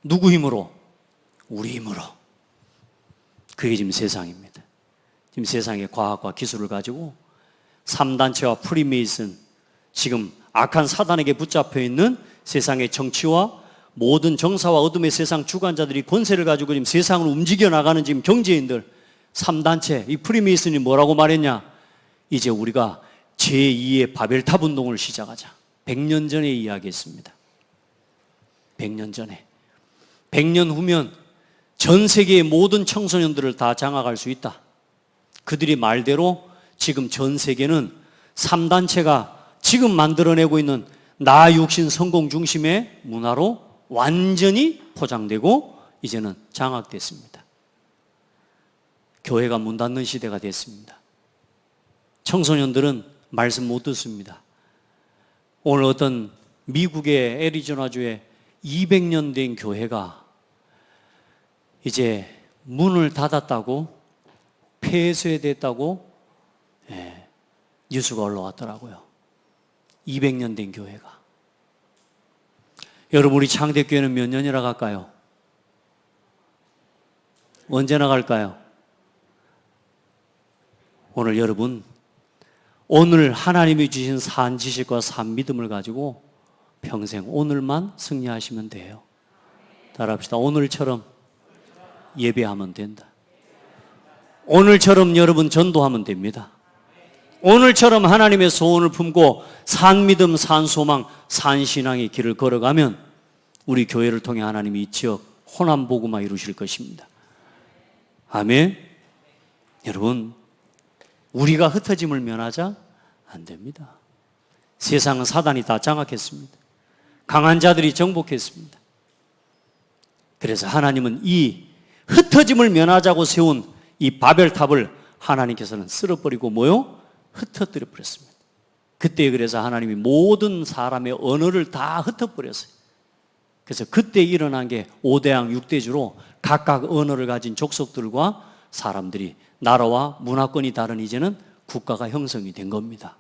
[SPEAKER 1] 누구 힘으로? 우리 힘으로. 그게 지금 세상입니다. 지금 세상의 과학과 기술을 가지고 3단체와 프리메이슨, 지금 악한 사단에게 붙잡혀 있는 세상의 정치와 모든 정사와 어둠의 세상 주관자들이 권세를 가지고 지금 세상을 움직여 나가는 지금 경제인들 3단체, 이 프리메이슨이 뭐라고 말했냐? 이제 우리가 제2의 바벨탑 운동을 시작하자. 100년 전에 이야기했습니다. 100년 전에. 100년 후면 전 세계의 모든 청소년들을 다 장악할 수 있다. 그들이 말대로 지금 전 세계는 3단체가 지금 만들어내고 있는 나 육신 성공 중심의 문화로 완전히 포장되고 이제는 장악됐습니다. 교회가 문 닫는 시대가 됐습니다. 청소년들은 말씀 못 듣습니다. 오늘 어떤 미국의 애리조나주에 200년 된 교회가 이제 문을 닫았다고, 폐쇄됐다고 뉴스가 올라왔더라고요. 200년 된 교회가. 여러분, 우리 창대교회는 몇 년이나 갈까요? 언제나 갈까요? 오늘 여러분, 오늘 하나님이 주신 산 지식과 산 믿음을 가지고 평생 오늘만 승리하시면 돼요. 따라합시다. 오늘처럼 예배하면 된다. 오늘처럼 여러분 전도하면 됩니다. 오늘처럼 하나님의 소원을 품고 산 믿음, 산 소망, 산 신앙의 길을 걸어가면 우리 교회를 통해 하나님이 이 지역 호남 복음화 이루실 것입니다. 아멘. 여러분, 우리가 흩어짐을 면하자? 안 됩니다. 세상은 사단이 다 장악했습니다. 강한 자들이 정복했습니다. 그래서 하나님은 이 흩어짐을 면하자고 세운 이 바벨탑을 하나님께서는 쓸어버리고 뭐요? 흩어뜨려 버렸습니다. 그때 그래서 하나님이 모든 사람의 언어를 다 흩어버렸어요. 그래서 그때 일어난 게 5대양 6대주로 각각 언어를 가진 족속들과 사람들이 나라와 문화권이 다른 이제는 국가가 형성이 된 겁니다.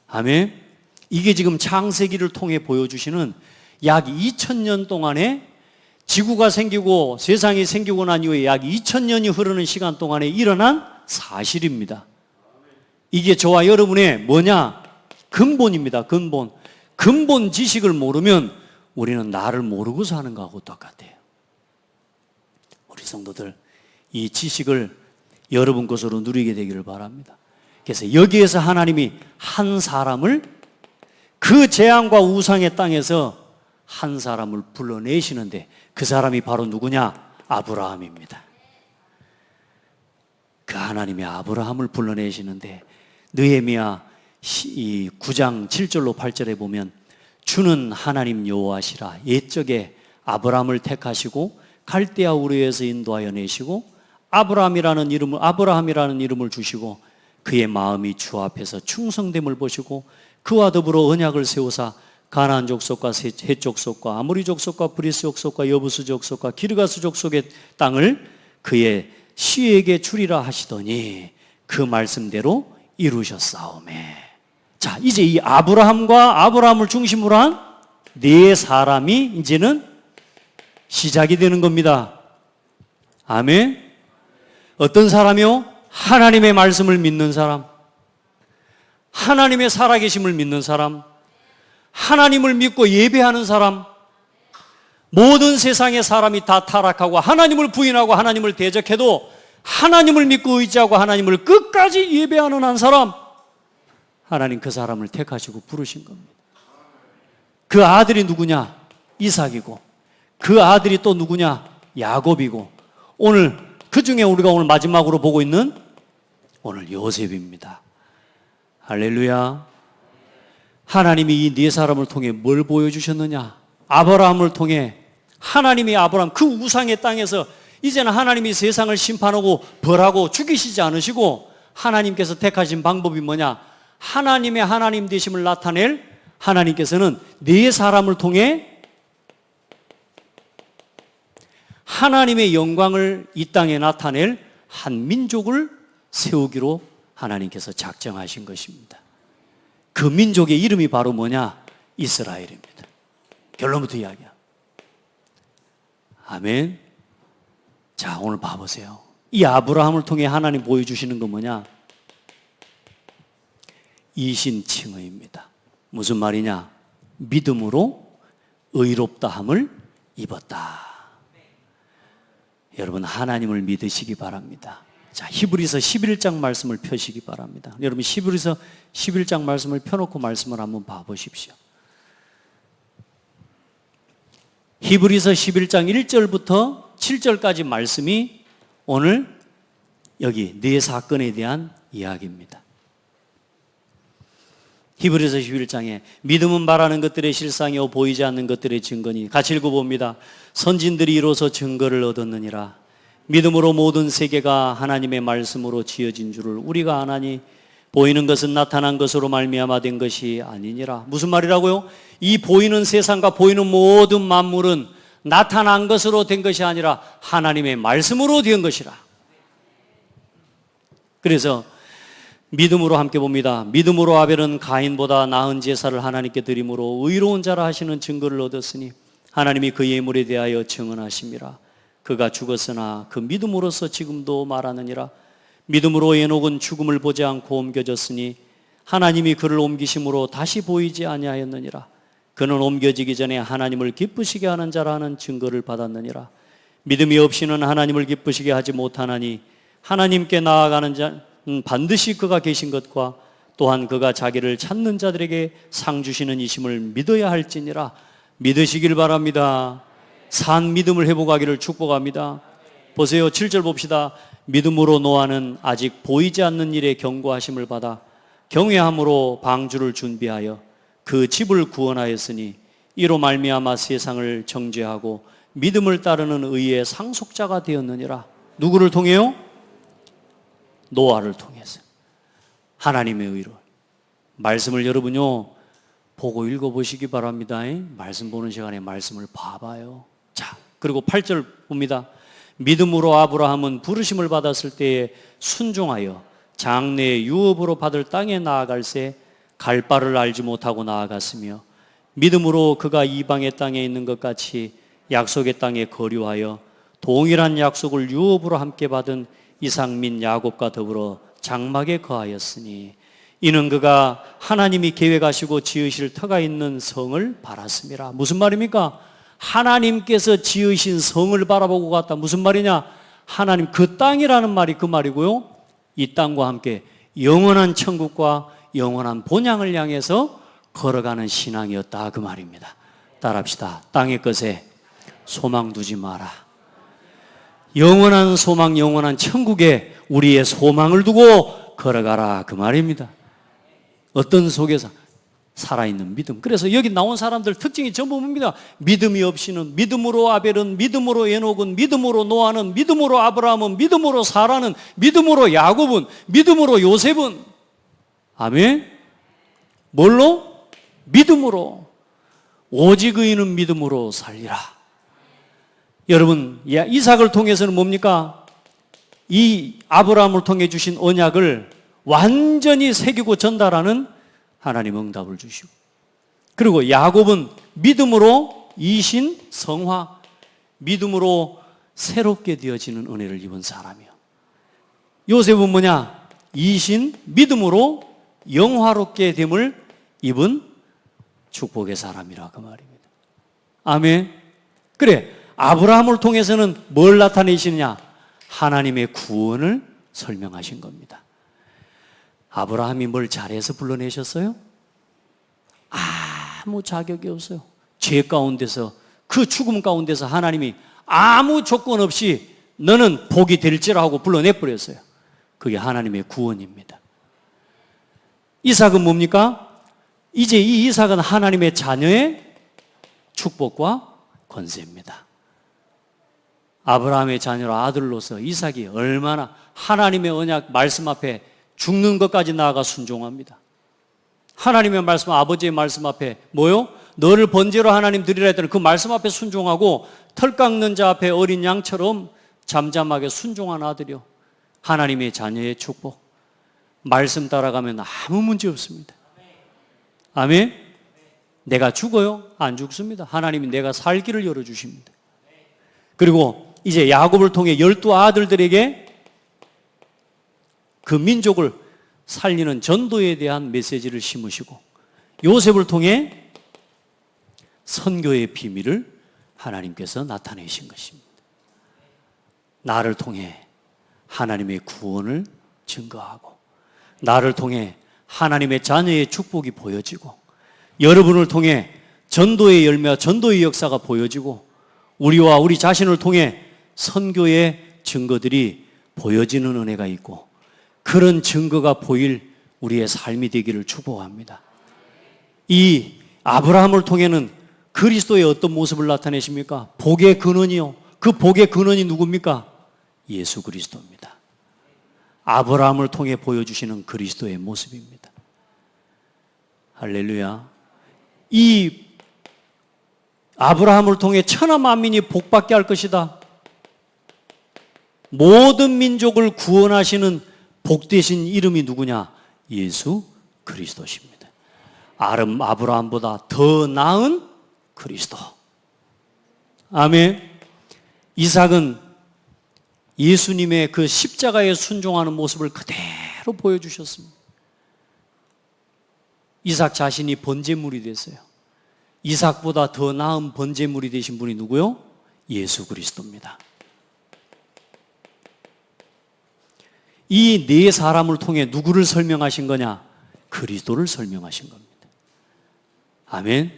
[SPEAKER 1] 아멘. 이게 지금 창세기를 통해 보여주시는 약 2000년 동안에 지구가 생기고 세상이 생기고 난 이후에 약 2000년이 흐르는 시간 동안에 일어난 사실입니다. 이게 저와 여러분의 뭐냐? 근본입니다. 근본 지식을 모르면 우리는 나를 모르고 사는 거하고 똑같아요. 우리 성도들, 이 지식을 여러분 것으로 누리게 되기를 바랍니다. 그래서 여기에서 하나님이 한 사람을, 그 재앙과 우상의 땅에서 한 사람을 불러내시는데 그 사람이 바로 누구냐? 아브라함입니다. 그 하나님이 아브라함을 불러내시는데 느헤미야 9장 7절로 8절에 보면 주는 하나님 여호와시라, 옛적에 아브라함을 택하시고 갈대아 우르에서 인도하여 내시고 아브라함이라는 이름을 주시고 그의 마음이 주 앞에서 충성됨을 보시고 그와 더불어 언약을 세우사 가나안 족속과 헷 족속과 아모리 족속과 브리스 족속과 여부스 족속과 기르가스 족속의 땅을 그의 시에게 주리라 하시더니 그 말씀대로 이루셨사오매. 자, 이제 이 아브라함을 중심으로 한 네 사람이 이제는 시작이 되는 겁니다. 아멘. 어떤 사람이요? 하나님의 말씀을 믿는 사람, 하나님의 살아계심을 믿는 사람, 하나님을 믿고 예배하는 사람. 모든 세상의 사람이 다 타락하고 하나님을 부인하고 하나님을 대적해도 하나님을 믿고 의지하고 하나님을 끝까지 예배하는 한 사람, 하나님 그 사람을 택하시고 부르신 겁니다. 그 아들이 누구냐? 이삭이고 그 아들이 또 누구냐? 야곱이고 오늘 그 중에 우리가 오늘 마지막으로 보고 있는 오늘 요셉입니다. 할렐루야. 하나님이 이 네 사람을 통해 뭘 보여주셨느냐? 아브라함을 통해 하나님이 아브라함 그 우상의 땅에서 이제는 하나님이 세상을 심판하고 벌하고 죽이시지 않으시고 하나님께서 택하신 방법이 뭐냐? 하나님의 하나님 되심을 나타낼 하나님께서는 네 사람을 통해 하나님의 영광을 이 땅에 나타낼 한 민족을 세우기로 하나님께서 작정하신 것입니다. 그 민족의 이름이 바로 뭐냐? 이스라엘입니다. 결론부터 이야기야. 아멘. 자, 오늘 봐보세요. 이 아브라함을 통해 하나님 보여주시는 건 뭐냐? 이신칭의입니다. 무슨 말이냐? 믿음으로 의롭다함을 입었다. 여러분, 하나님을 믿으시기 바랍니다. 자, 히브리서 11장 말씀을 펴시기 바랍니다. 여러분, 히브리서 11장 말씀을 펴놓고 말씀을 한번 봐보십시오. 히브리서 11장 1절부터 7절까지 말씀이 오늘 여기 네 사건에 대한 이야기입니다. 히브리서 11장에 믿음은 말하는 것들의 실상이요 보이지 않는 것들의 증거니, 같이 읽어봅니다. 선진들이 이로써 증거를 얻었느니라. 믿음으로 모든 세계가 하나님의 말씀으로 지어진 줄을 우리가 아나니 보이는 것은 나타난 것으로 말미암아 된 것이 아니니라. 무슨 말이라고요? 이 보이는 세상과 보이는 모든 만물은 나타난 것으로 된 것이 아니라 하나님의 말씀으로 된 것이라. 그래서 믿음으로 함께 봅니다. 믿음으로 아벨은 가인보다 나은 제사를 하나님께 드림으로 의로운 자라 하시는 증거를 얻었으니 하나님이 그 예물에 대하여 증언하심이라. 그가 죽었으나 그 믿음으로서 지금도 말하느니라. 믿음으로 에녹은 죽음을 보지 않고 옮겨졌으니 하나님이 그를 옮기심으로 다시 보이지 아니하였느니라. 그는 옮겨지기 전에 하나님을 기쁘시게 하는 자라는 증거를 받았느니라. 믿음이 없이는 하나님을 기쁘시게 하지 못하나니 하나님께 나아가는 자는 반드시 그가 계신 것과 또한 그가 자기를 찾는 자들에게 상 주시는 이심을 믿어야 할지니라. 믿으시길 바랍니다. 산 믿음을 회복하기를 축복합니다. 보세요, 7절 봅시다. 믿음으로 노아는 아직 보이지 않는 일에 경고하심을 받아 경외함으로 방주를 준비하여 그 집을 구원하였으니 이로 말미암아 세상을 정죄하고 믿음을 따르는 의의 상속자가 되었느니라. 누구를 통해요? 노아를 통해서. 하나님의 의로. 말씀을 여러분요 보고 읽어보시기 바랍니다. 말씀 보는 시간에 말씀을 봐봐요. 자, 그리고 8절 봅니다. 믿음으로 아브라함은 부르심을 받았을 때에 순종하여 장래의 유업으로 받을 땅에 나아갈새 갈 바를 알지 못하고 나아갔으며 믿음으로 그가 이방의 땅에 있는 것 같이 약속의 땅에 거류하여 동일한 약속을 유업으로 함께 받은 이삭 및 야곱과 더불어 장막에 거하였으니 이는 그가 하나님이 계획하시고 지으실 터가 있는 성을 바랐음이라. 무슨 말입니까? 하나님께서 지으신 성을 바라보고 갔다. 무슨 말이냐? 하나님 그 땅이라는 말이 그 말이고요, 이 땅과 함께 영원한 천국과 영원한 본향을 향해서 걸어가는 신앙이었다 그 말입니다. 따라합시다. 땅의 것에 소망 두지 마라. 영원한 소망, 영원한 천국에 우리의 소망을 두고 걸어가라 그 말입니다. 어떤 속에서? 살아있는 믿음. 그래서 여기 나온 사람들 특징이 전부 뭡니까? 믿음이 없이는, 믿음으로 아벨은, 믿음으로 에녹은, 믿음으로 노아는, 믿음으로 아브라함은, 믿음으로 사라는, 믿음으로 야곱은, 믿음으로 요셉은. 아멘. 뭘로? 믿음으로. 오직 의인은 믿음으로 살리라. 여러분, 이삭을 통해서는 뭡니까? 이 아브라함을 통해 주신 언약을 완전히 새기고 전달하는 하나님 응답을 주시고, 그리고 야곱은 믿음으로 이신 성화, 믿음으로 새롭게 되어지는 은혜를 입은 사람이요. 요셉은 뭐냐? 이신 믿음으로 영화롭게 됨을 입은 축복의 사람이라 그 말입니다. 아멘. 그래, 아브라함을 통해서는 뭘 나타내시느냐? 하나님의 구원을 설명하신 겁니다. 아브라함이 뭘 잘해서 불러내셨어요? 아무 자격이 없어요. 죄 가운데서, 그 죽음 가운데서 하나님이 아무 조건 없이 너는 복이 될지라고 불러내버렸어요. 그게 하나님의 구원입니다. 이삭은 뭡니까? 이제 이 이삭은 하나님의 자녀의 축복과 권세입니다. 아브라함의 자녀로 아들로서 이삭이 얼마나 하나님의 언약 말씀 앞에 죽는 것까지 나아가 순종합니다. 하나님의 말씀, 아버지의 말씀 앞에 뭐요? 너를 번제로 하나님 드리라 했더니 그 말씀 앞에 순종하고 털 깎는 자 앞에 어린 양처럼 잠잠하게 순종한 아들이요. 하나님의 자녀의 축복. 말씀 따라가면 아무 문제 없습니다. 아멘? 내가 죽어요? 안 죽습니다. 하나님이 내가 살 길을 열어주십니다. 그리고 이제 야곱을 통해 12 아들들에게 그 민족을 살리는 전도에 대한 메시지를 심으시고 요셉을 통해 선교의 비밀을 하나님께서 나타내신 것입니다. 나를 통해 하나님의 구원을 증거하고 나를 통해 하나님의 자녀의 축복이 보여지고 여러분을 통해 전도의 열매와 전도의 역사가 보여지고 우리와 우리 자신을 통해 선교의 증거들이 보여지는 은혜가 있고 그런 증거가 보일 우리의 삶이 되기를 축복합니다. 이 아브라함을 통해는 그리스도의 어떤 모습을 나타내십니까? 복의 근원이요. 그 복의 근원이 누굽니까? 예수 그리스도입니다. 아브라함을 통해 보여주시는 그리스도의 모습입니다. 할렐루야. 이 아브라함을 통해 천하 만민이 복받게 할 것이다. 모든 민족을 구원하시는 복되신 이름이 누구냐? 예수 그리스도십니다. 아브라함보다 더 나은 그리스도. 아멘. 이삭은 예수님의 그 십자가에 순종하는 모습을 그대로 보여주셨습니다. 이삭 자신이 번제물이 됐어요. 이삭보다 더 나은 번제물이 되신 분이 누구요? 예수 그리스도입니다. 이 네 사람을 통해 누구를 설명하신 거냐? 그리스도를 설명하신 겁니다. 아멘.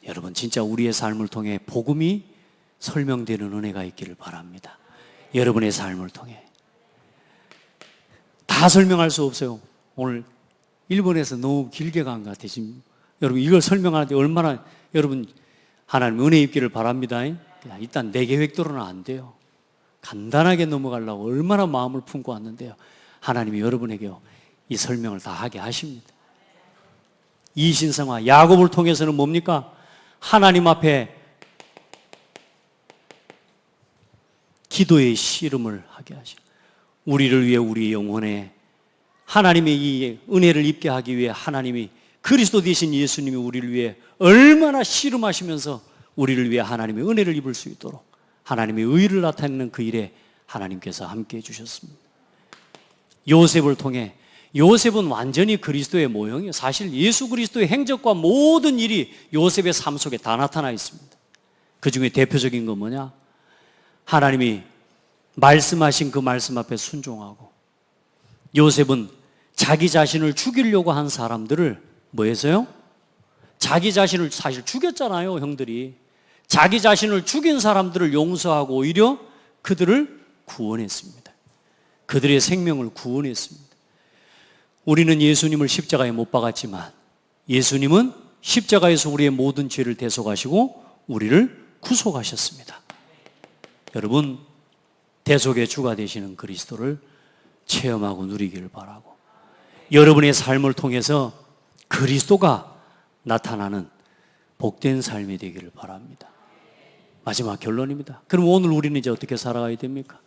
[SPEAKER 1] 여러분 진짜 우리의 삶을 통해 복음이 설명되는 은혜가 있기를 바랍니다. 여러분의 삶을 통해 다 설명할 수 없어요. 오늘 일본에서 너무 길게 간 것 같아요. 지금 여러분 이걸 설명하는데 얼마나 여러분 하나님 은혜 입기를 바랍니다. 일단 내 계획대로는 안 돼요. 간단하게 넘어가려고 얼마나 마음을 품고 왔는데요. 하나님이 여러분에게 이 설명을 다 하게 하십니다. 이 신성화 야곱을 통해서는 뭡니까? 하나님 앞에 기도의 씨름을 하게 하시고 우리를 위해 우리 영혼에 하나님의 이 은혜를 입게 하기 위해 하나님이 그리스도 되신 예수님이 우리를 위해 얼마나 씨름하시면서 우리를 위해 하나님의 은혜를 입을 수 있도록 하나님의 의를 나타내는 그 일에 하나님께서 함께 해주셨습니다. 요셉을 통해 요셉은 완전히 그리스도의 모형이에요. 사실 예수 그리스도의 행적과 모든 일이 요셉의 삶 속에 다 나타나 있습니다. 그 중에 대표적인 건 뭐냐? 하나님이 말씀하신 그 말씀 앞에 순종하고 요셉은 자기 자신을 죽이려고 한 사람들을 뭐 했어요? 자기 자신을 사실 죽였잖아요, 형들이. 자기 자신을 죽인 사람들을 용서하고 오히려 그들을 구원했습니다. 그들의 생명을 구원했습니다. 우리는 예수님을 십자가에 못 박았지만 예수님은 십자가에서 우리의 모든 죄를 대속하시고 우리를 구속하셨습니다. 여러분 대속의 주가 되시는 그리스도를 체험하고 누리기를 바라고 여러분의 삶을 통해서 그리스도가 나타나는 복된 삶이 되기를 바랍니다. 마지막 결론입니다. 그럼 오늘 우리는 이제 어떻게 살아가야 됩니까?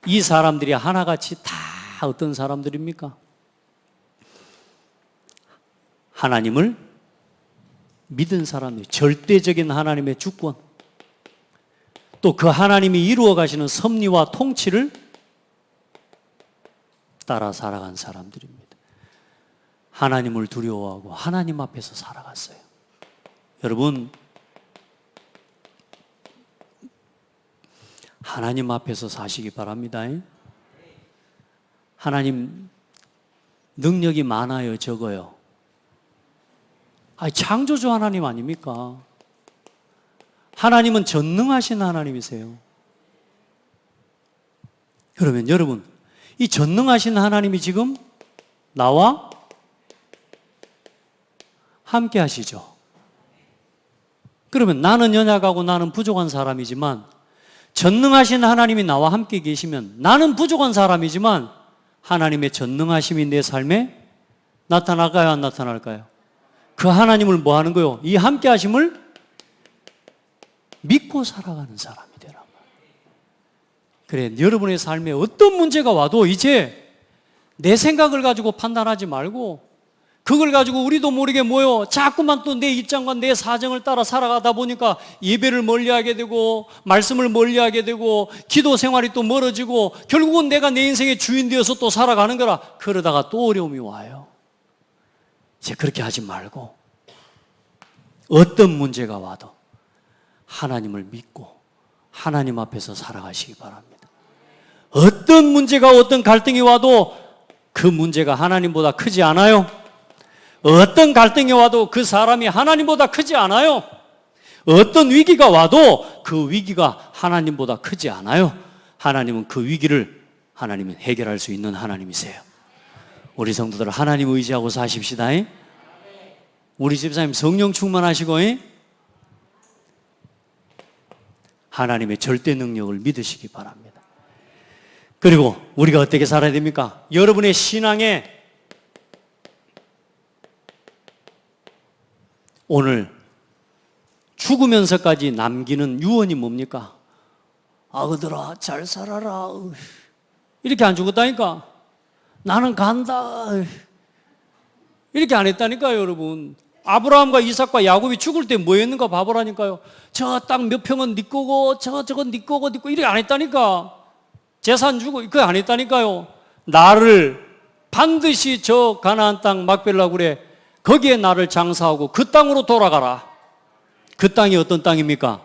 [SPEAKER 1] 이 사람들이 하나같이 다 어떤 사람들입니까? 하나님을 믿은 사람들, 절대적인 하나님의 주권, 또 그 하나님이 이루어 가시는 섭리와 통치를 따라 살아간 사람들입니다. 하나님을 두려워하고 하나님 앞에서 살아갔어요. 여러분 하나님 앞에서 사시기 바랍니다. 하나님 능력이 많아요, 적어요? 창조주 하나님 아닙니까? 하나님은 전능하신 하나님이세요. 그러면 여러분 이 전능하신 하나님이 지금 나와 함께 하시죠. 그러면 나는 연약하고 나는 부족한 사람이지만 전능하신 하나님이 나와 함께 계시면 나는 부족한 사람이지만 하나님의 전능하심이 내 삶에 나타날까요? 안 나타날까요? 그 하나님을 뭐 하는 거요? 이 함께 하심을 믿고 살아가는 사람이 되란 말이에요. 그래, 여러분의 삶에 어떤 문제가 와도 이제 내 생각을 가지고 판단하지 말고 그걸 가지고 우리도 모르게 뭐요? 자꾸만 또 내 입장과 내 사정을 따라 살아가다 보니까 예배를 멀리하게 되고 말씀을 멀리하게 되고 기도 생활이 또 멀어지고 결국은 내가 내 인생의 주인 되어서 또 살아가는 거라. 그러다가 또 어려움이 와요. 이제 그렇게 하지 말고 어떤 문제가 와도 하나님을 믿고 하나님 앞에서 살아가시기 바랍니다. 어떤 문제가 어떤 갈등이 와도 그 문제가 하나님보다 크지 않아요. 어떤 갈등이 와도 그 사람이 하나님보다 크지 않아요. 어떤 위기가 와도 그 위기가 하나님보다 크지 않아요. 하나님은 그 위기를 하나님은 해결할 수 있는 하나님이세요. 우리 성도들 하나님 의지하고 사십시다. 우리 집사님 성령 충만하시고 하나님의 절대 능력을 믿으시기 바랍니다. 그리고 우리가 어떻게 살아야 됩니까? 여러분의 신앙에 오늘 죽으면서까지 남기는 유언이 뭡니까? 아그들아 잘 살아라. 이렇게 안 죽었다니까. 나는 간다. 이렇게 안 했다니까요, 여러분. 아브라함과 이삭과 야곱이 죽을 때 뭐 했는가 봐보라니까요. 저 땅 몇 평은 네 거고 저건 네 거고 이렇게 안 했다니까. 재산 주고 그거 안 했다니까요. 나를 반드시 저 가나안 땅 막벨라 굴에 거기에 나를 장사하고 그 땅으로 돌아가라. 그 땅이 어떤 땅입니까?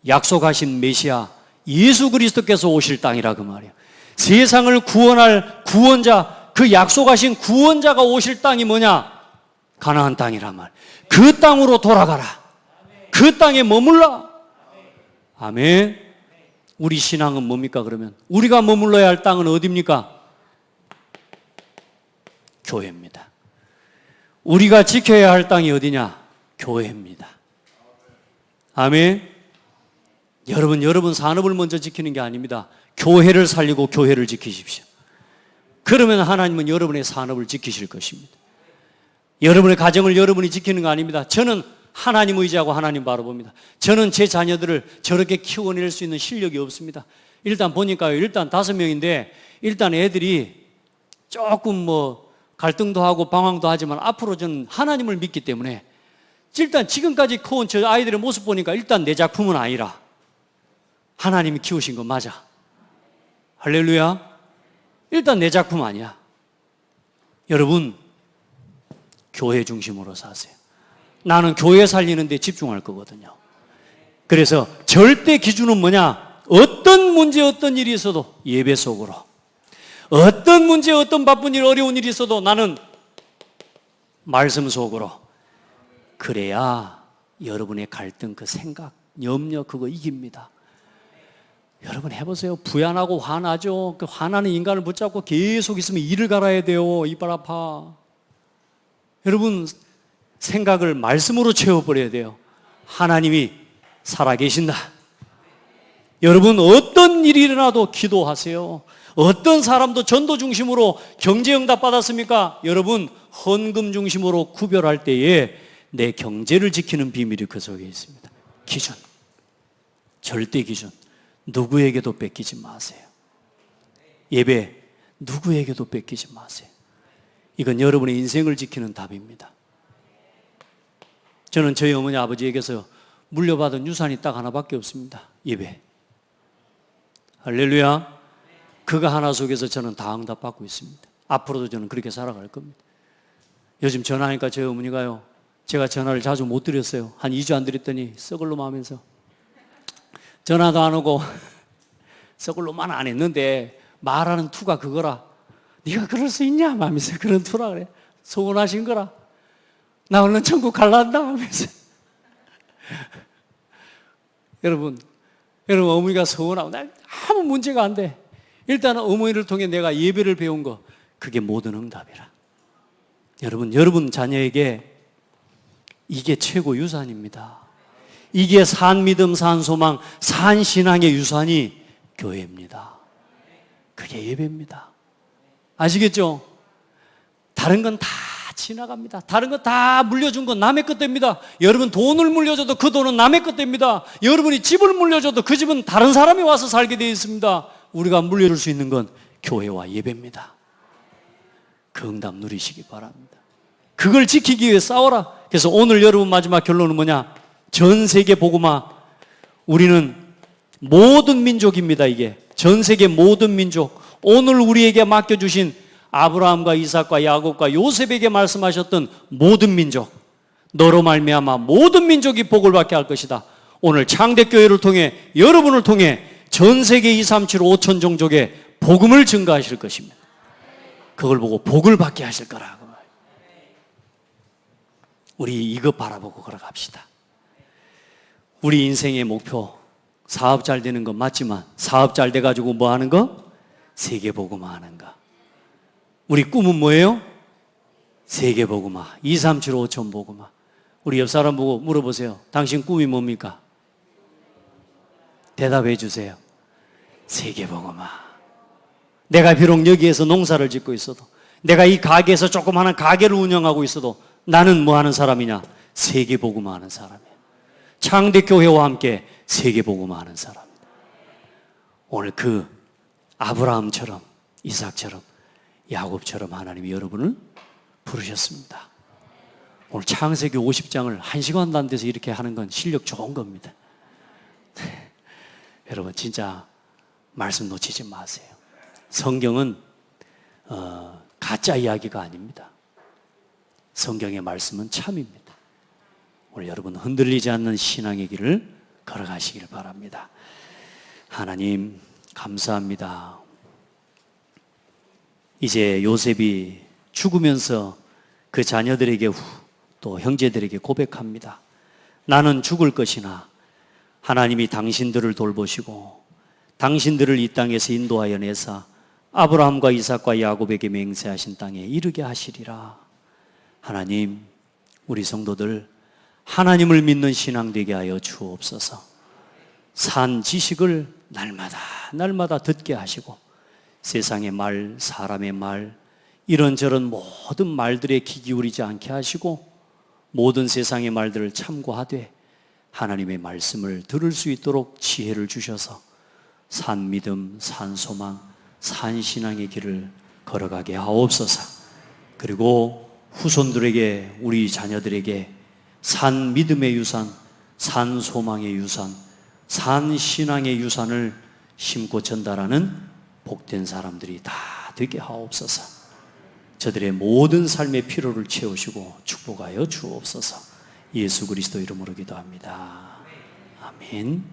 [SPEAKER 1] 약속하신 메시아 예수 그리스도께서 오실 땅이라 그 말이에요. 세상을 구원할 구원자, 그 약속하신 구원자가 오실 땅이 뭐냐? 가나안 땅이란 말. 그 땅으로 돌아가라. 그 땅에 머물라. 아멘. 우리 신앙은 뭡니까 그러면? 우리가 머물러야 할 땅은 어디입니까? 교회입니다. 우리가 지켜야 할 땅이 어디냐? 교회입니다. 아멘. 여러분 산업을 먼저 지키는 게 아닙니다. 교회를 살리고 교회를 지키십시오. 그러면 하나님은 여러분의 산업을 지키실 것입니다. 여러분의 가정을 여러분이 지키는 거 아닙니다. 저는 하나님 의지하고 하나님 바라봅니다. 저는 제 자녀들을 저렇게 키워낼 수 있는 실력이 없습니다. 일단 보니까요, 일단 5명인데 일단 애들이 조금 뭐 갈등도 하고 방황도 하지만 앞으로 저는 하나님을 믿기 때문에 일단 지금까지 커온 저 아이들의 모습 보니까 일단 내 작품은 아니라 하나님이 키우신 거 맞아. 할렐루야. 일단 내 작품 아니야. 여러분, 교회 중심으로 사세요. 나는 교회 살리는 데 집중할 거거든요. 그래서 절대 기준은 뭐냐? 어떤 문제, 어떤 일이 있어도 예배 속으로, 어떤 문제, 어떤 바쁜 일, 어려운 일이 있어도 나는 말씀 속으로. 그래야 여러분의 갈등, 그 생각, 염려 그거 이깁니다. 여러분 해보세요. 부연하고 화나죠. 그 화나는 인간을 붙잡고 계속 있으면 이를 갈아야 돼요. 이빨 아파. 여러분 생각을 말씀으로 채워버려야 돼요. 하나님이 살아계신다. 여러분 어떤 일이 일어나도 기도하세요. 어떤 사람도 전도 중심으로 경제응답 받았습니까? 여러분 헌금 중심으로 구별할 때에 내 경제를 지키는 비밀이 그 속에 있습니다. 기준, 절대 기준. 누구에게도 뺏기지 마세요. 예배 누구에게도 뺏기지 마세요. 이건 여러분의 인생을 지키는 답입니다. 저는 저희 어머니 아버지에게서 물려받은 유산이 딱 하나밖에 없습니다. 예배. 할렐루야. 그거 하나 속에서 저는 다 응답받고 있습니다. 앞으로도 저는 그렇게 살아갈 겁니다. 요즘 전화하니까 저희 어머니가요, 제가 전화를 자주 못 드렸어요. 한 2주 안 드렸더니 썩을 놈 하면서 전화도 안 오고 썩을 놈만 안 했는데 말하는 투가 그거라. 네가 그럴 수 있냐? 하면서 그런 투라 그래. 소원하신 거라. 나 얼른 천국 갈란다 하면서 여러분 어머니가 소원하고 나 아무 문제가 안 돼. 일단은 어머니를 통해 내가 예배를 배운 거 그게 모든 응답이라. 여러분 자녀에게 이게 최고 유산입니다. 이게 산 믿음, 산 소망, 산 신앙의 유산이 교회입니다. 그게 예배입니다. 아시겠죠? 다른 건 다 지나갑니다. 다른 거 다 물려준 건 남의 것 됩니다. 여러분 돈을 물려줘도 그 돈은 남의 것 됩니다. 여러분이 집을 물려줘도 그 집은 다른 사람이 와서 살게 되어 있습니다. 우리가 물려줄 수 있는 건 교회와 예배입니다. 그 응답 누리시기 바랍니다. 그걸 지키기 위해 싸워라. 그래서 오늘 여러분 마지막 결론은 뭐냐? 전 세계 복음화. 우리는 모든 민족입니다. 이게 전 세계 모든 민족, 오늘 우리에게 맡겨주신 아브라함과 이삭과 야곱과 요셉에게 말씀하셨던 모든 민족, 너로 말미암아 모든 민족이 복을 받게 할 것이다. 오늘 창대교회를 통해, 여러분을 통해 전 세계 2, 3, 7, 5천 종족에 복음을 증가하실 것입니다. 그걸 보고 복을 받게 하실 거라고. 우리 이거 바라보고 걸어갑시다. 우리 인생의 목표, 사업 잘 되는 건 맞지만 사업 잘 돼가지고 뭐 하는 거? 세계복음화 하는 거. 우리 꿈은 뭐예요? 세계복음화. 2, 3, 7, 5천 복음화. 우리 옆 사람 보고 물어보세요. 당신 꿈이 뭡니까? 대답해 주세요. 세계복음화. 내가 비록 여기에서 농사를 짓고 있어도, 내가 이 가게에서 조그마한 가게를 운영하고 있어도 나는 뭐 하는 사람이냐? 세계복음화 하는 사람이야. 창대교회와 함께 세계복음화 하는 사람입니다. 오늘 그 아브라함처럼, 이삭처럼, 야곱처럼 하나님이 여러분을 부르셨습니다. 오늘 창세기 50장을 1시간도 안 돼서 이렇게 하는 건 실력 좋은 겁니다. 여러분 진짜 말씀 놓치지 마세요. 성경은 가짜 이야기가 아닙니다. 성경의 말씀은 참입니다. 오늘 여러분 흔들리지 않는 신앙의 길을 걸어가시길 바랍니다. 하나님 감사합니다. 이제 요셉이 죽으면서 그 자녀들에게 또 형제들에게 고백합니다. 나는 죽을 것이나 하나님이 당신들을 돌보시고 당신들을 이 땅에서 인도하여 내사 아브라함과 이삭과 야곱에게 맹세하신 땅에 이르게 하시리라. 하나님, 우리 성도들 하나님을 믿는 신앙 되게 하여 주옵소서. 산 지식을 날마다 듣게 하시고 세상의 말, 사람의 말, 이런저런 모든 말들에 귀 기울이지 않게 하시고 모든 세상의 말들을 참고하되 하나님의 말씀을 들을 수 있도록 지혜를 주셔서 산 믿음, 산 소망, 산 신앙의 길을 걸어가게 하옵소서. 그리고 후손들에게, 우리 자녀들에게 산 믿음의 유산, 산 소망의 유산, 산 신앙의 유산을 심고 전달하는 복된 사람들이 다 되게 하옵소서. 저들의 모든 삶의 필요를 채우시고 축복하여 주옵소서. 예수 그리스도 이름으로 기도합니다. 아멘.